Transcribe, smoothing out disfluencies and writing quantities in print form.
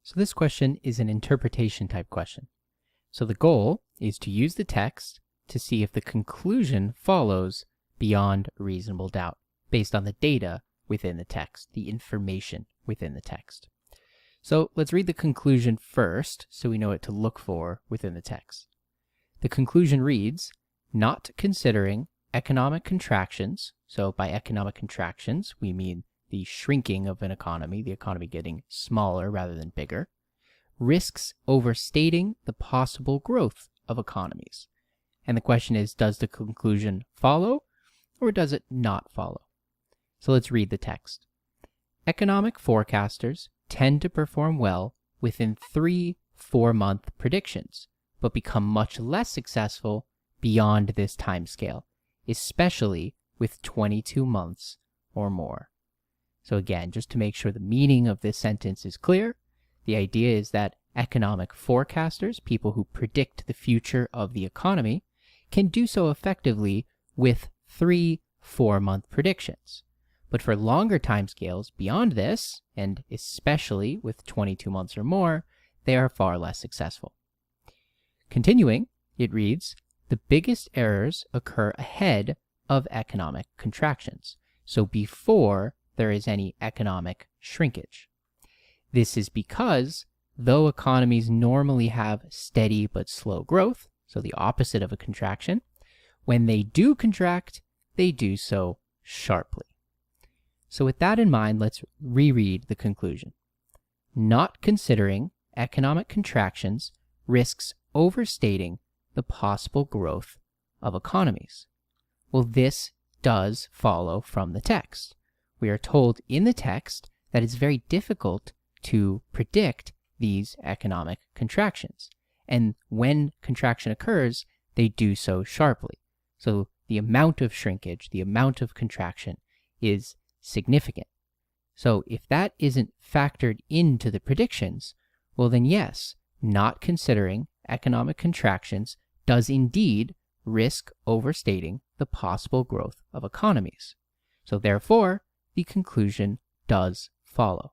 So this question is an interpretation type question. So the goal is to use the text to see if the conclusion follows beyond reasonable doubt based on the data within the text, the information within the text. So let's read the conclusion first so we know what to look for within the text. The conclusion reads, not considering economic contractions. So by economic contractions, we mean the shrinking of an economy, the economy getting smaller rather than bigger, risks overstating the possible growth of economies. And the question is, does the conclusion follow or does it not follow? So let's read the text. Economic forecasters tend to perform well within 3 4-month predictions, but become much less successful beyond this time scale, especially with 22 months or more. So again, just to make sure the meaning of this sentence is clear, the idea is that economic forecasters, people who predict the future of the economy, can do so effectively with 3 4-month predictions. But for longer timescales beyond this, and especially with 22 months or more, they are far less successful. Continuing, it reads, the biggest errors occur ahead of economic contractions, so before there is any economic shrinkage. This is because, though economies normally have steady but slow growth, so the opposite of a contraction, when they do contract, they do so sharply. So with that in mind, let's reread the conclusion. Not considering economic contractions risks overstating the possible growth of economies. Well, this does follow from the text. We are told in the text that it's very difficult to predict these economic contractions. And when contraction occurs, they do so sharply. So the amount of shrinkage, the amount of contraction is significant. So if that isn't factored into the predictions, well then yes, not considering economic contractions does indeed risk overstating the possible growth of economies. So therefore, the conclusion does follow.